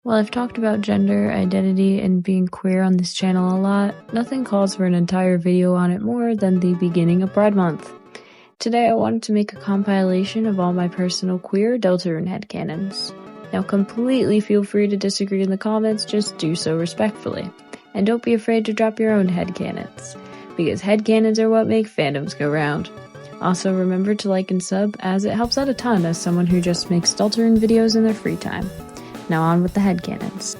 While I've talked about gender, identity, and being queer on this channel a lot, nothing calls for an entire video on it more than the beginning of Pride Month. Today I wanted to make a compilation of all my personal queer Deltarune headcanons. Now completely feel free to disagree in the comments, just do so respectfully. And don't be afraid to drop your own headcanons, because headcanons are what make fandoms go round. Also remember to like and sub, as it helps out a ton as someone who just makes Deltarune videos in their free time. Now on with the headcanons.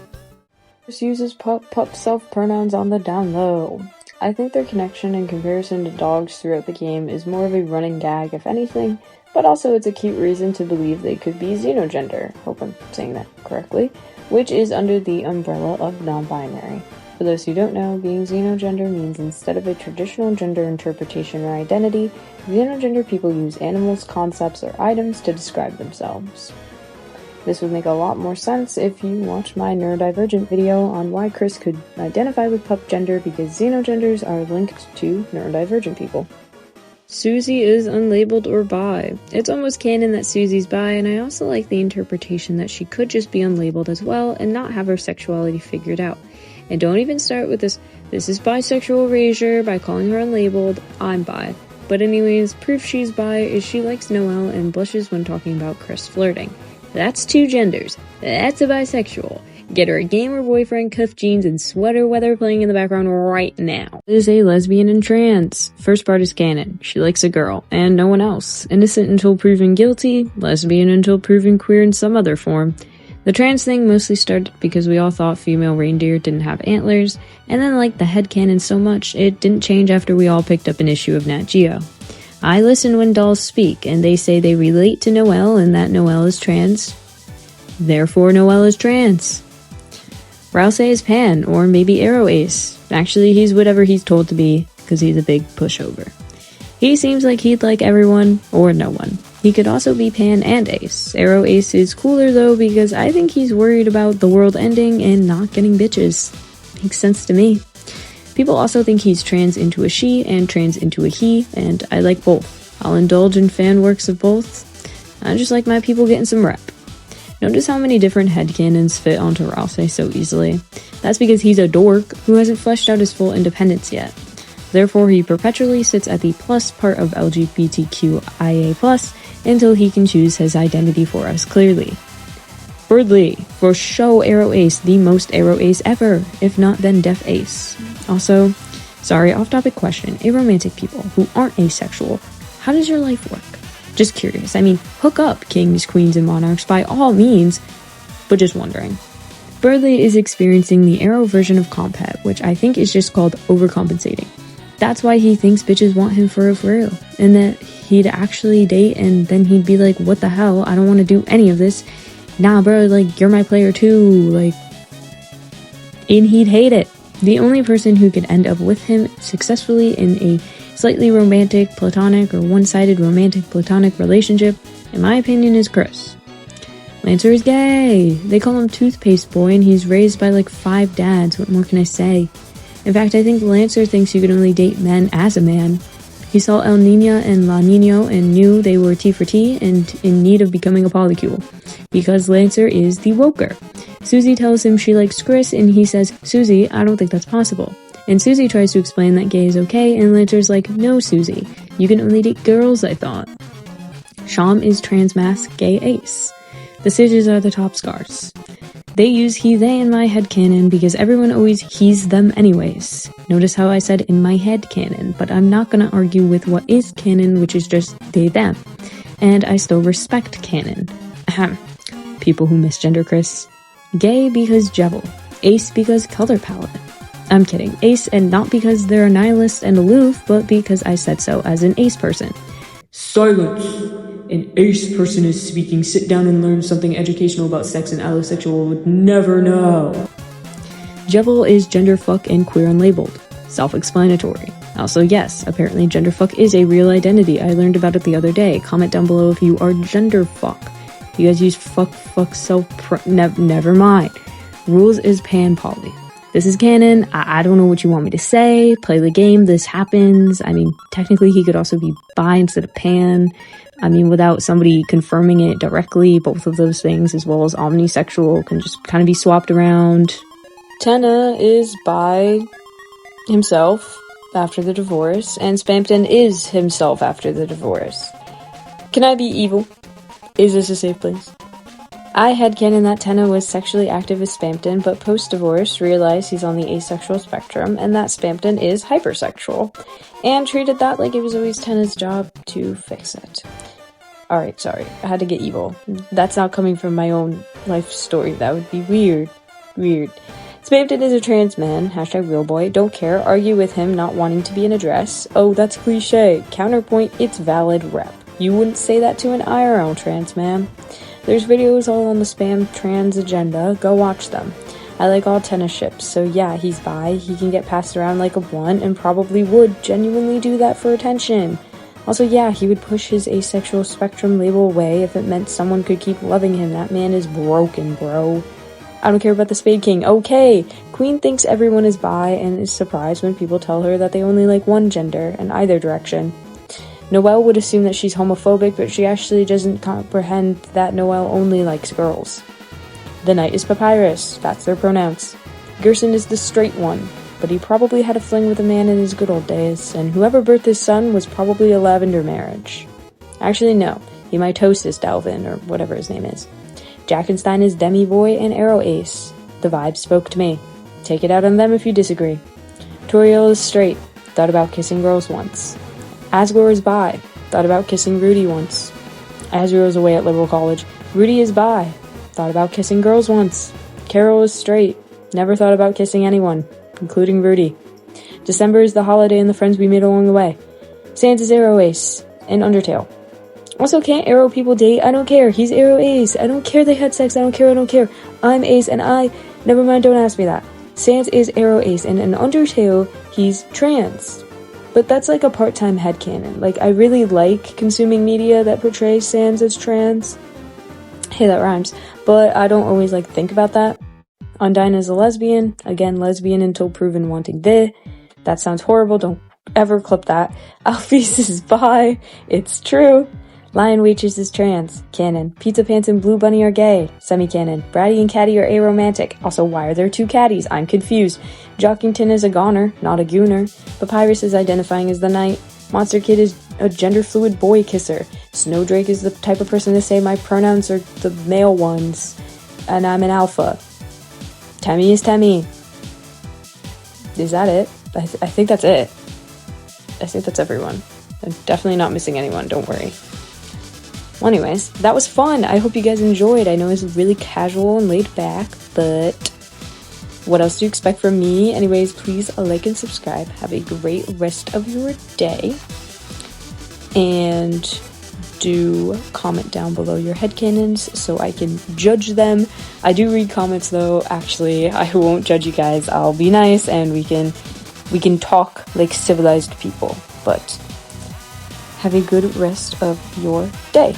Kris uses pup self-pronouns on the down low. I think their connection in comparison to dogs throughout the game is more of a running gag if anything, but also it's a cute reason to believe they could be xenogender, hope I'm saying that correctly, which is under the umbrella of non-binary. For those who don't know, being xenogender means instead of a traditional gender interpretation or identity, xenogender people use animals, concepts, or items to describe themselves. This would make a lot more sense if you watch my neurodivergent video on why Kris could identify with pup gender, because xenogenders are linked to neurodivergent people. Susie is unlabeled or bi. It's almost canon that Susie's bi, and I also like the interpretation that she could just be unlabeled as well and not have her sexuality figured out. And don't even start with this is bisexual erasure by calling her unlabeled. I'm bi. But anyways, proof she's bi is she likes Noelle and blushes when talking about Kris flirting. That's two genders. That's a bisexual. Get her a gamer boyfriend, cuff jeans, and sweater weather playing in the background right now. It is a lesbian and trans. First part is canon. She likes a girl, and no one else. Innocent until proven guilty, lesbian until proven queer in some other form. The trans thing mostly started because we all thought female reindeer didn't have antlers, and then liked the headcanon so much it didn't change after we all picked up an issue of Nat Geo. I listen when dolls speak, and they say they relate to Noelle and that Noelle is trans. Therefore, Noelle is trans. Ralsei is pan, or maybe Arrow Ace. Actually, he's whatever he's told to be, because he's a big pushover. He seems like he'd like everyone, or no one. He could also be pan and ace. Arrow Ace is cooler though, because I think he's worried about the world ending and not getting bitches. Makes sense to me. People also think he's trans into a she and trans into a he, and I like both. I'll indulge in fan works of both. I just like my people getting some rep. Notice how many different headcanons fit onto Ralsei so easily. That's because he's a dork who hasn't fleshed out his full independence yet. Therefore, he perpetually sits at the plus part of LGBTQIA+, until he can choose his identity for us clearly. Berdly, for show Arrow Ace, the most Arrow Ace ever, if not then Def Ace. Also, sorry, off-topic question, aromantic people who aren't asexual, how does your life work? Just curious. I mean, hook up, kings, queens, and monarchs by all means, but just wondering. Berdly is experiencing the Arrow version of compet, which I think is just called overcompensating. That's why he thinks bitches want him for real, and that he'd actually date and then he'd be like, what the hell, I don't want to do any of this. Nah bro, like, you're my player too, like, and he'd hate it. The only person who could end up with him successfully in a slightly romantic, platonic, or one-sided romantic, platonic relationship, in my opinion, is Kris. Lancer is gay. They call him Toothpaste Boy, and he's raised by like 5 dads. What more can I say? In fact, I think Lancer thinks you can only date men as a man. He saw El Niño and La Niño and knew they were T for T and in need of becoming a polycule, because Lancer is the woker. Susie tells him she likes Kris, and he says, Susie, I don't think that's possible. And Susie tries to explain that gay is okay, and Lancer's like, no Susie, you can only date girls, I thought. Sham is trans mask gay ace. The scissors are the top scars. They use he, they in my headcanon because everyone always he's them anyways. Notice how I said in my headcanon, but I'm not gonna argue with what is canon, which is just they, them. And I still respect canon. Ahem. People who misgender Kris. Gay because Jebel. Ace because color palette. I'm kidding. Ace, and not because they're a nihilist and aloof, but because I said so as an ace person. Silence! An ace person is speaking. Sit down and learn something educational about sex, and allosexual would never know. Jebel is genderfuck and queer unlabeled. Self-explanatory. Also, yes, apparently genderfuck is a real identity. I learned about it the other day. Comment down below if you are genderfuck. You guys use fuck, never mind. Rules is pan poly. This is canon. I don't know what you want me to say. Play the game. This happens. I mean, technically he could also be bi instead of pan. I mean, without somebody confirming it directly, both of those things, as well as omnisexual, can just kind of be swapped around. Tenna is bi himself after the divorce, and Spamton is himself after the divorce. Can I be evil? Is this a safe place? I headcanon that Tenna was sexually active with Spamton, but post-divorce realized he's on the asexual spectrum and that Spamton is hypersexual, and treated that like it was always Tenna's job to fix it. Alright, sorry, I had to get evil. That's not coming from my own life story, that would be weird. Spamton is a trans man, #real boy, don't care, argue with him not wanting to be in a dress. Oh, that's cliche. Counterpoint, it's valid rep. You wouldn't say that to an IRL trans man. There's videos all on the Spam trans agenda, go watch them. I like all Tenna ships, so yeah, he's bi, he can get passed around like a blunt, and probably would genuinely do that for attention. Also, yeah, he would push his asexual spectrum label away if it meant someone could keep loving him. That man is broken, bro. I don't care about the Spade King. Okay, Queen thinks everyone is bi and is surprised when people tell her that they only like one gender in either direction. Noelle would assume that she's homophobic, but she actually doesn't comprehend that Noelle only likes girls. The Knight is Papyrus, that's their pronouns. Gerson is the straight one, but he probably had a fling with a man in his good old days, and whoever birthed his son was probably a lavender marriage. Actually, no, he mitosis Dalvin, or whatever his name is. Jackenstein is Demi Boy and Arrow Ace. The vibe spoke to me. Take it out on them if you disagree. Toriel is straight, thought about kissing girls once. Asgore is bi, thought about kissing Rudy once. Azrael is away at Liberal College. Rudy is bi, thought about kissing girls once. Carol is straight, never thought about kissing anyone, including Rudy. December is the holiday and the friends we made along the way. Sans is Arrow Ace, and Undertale. Also, can't Arrow people date? I don't care, he's Arrow Ace. I don't care they had sex, I don't care. I'm Ace and never mind, don't ask me that. Sans is Arrow Ace, and in Undertale, he's trans. But that's like a part-time headcanon. Like, I really like consuming media that portrays Sans as trans. Hey, that rhymes. But I don't always like think about that. Undyne is a lesbian. Again, lesbian until proven wanting the. That sounds horrible, don't ever clip that. Alphys is bi. It's true. Lion Waitress is trans. Canon. Pizza Pants and Blue Bunny are gay. Semi-canon. Bratty and Caddy are aromantic. Also, why are there two caddies? I'm confused. Jockington is a goner, not a gooner. Papyrus is identifying as the Knight. Monster Kid is a gender-fluid boy kisser. Snowdrake is the type of person to say my pronouns are the male ones, and I'm an alpha. Temmie is Temmie. Is that it? I think that's it. I think that's everyone. I'm definitely not missing anyone, don't worry. Well, anyways, that was fun. I hope you guys enjoyed. I know it's really casual and laid back, but what else do you expect from me? Anyways, please like and subscribe. Have a great rest of your day. And do comment down below your headcanons so I can judge them. I do read comments though. Actually, I won't judge you guys. I'll be nice and we can talk like civilized people. But have a good rest of your day.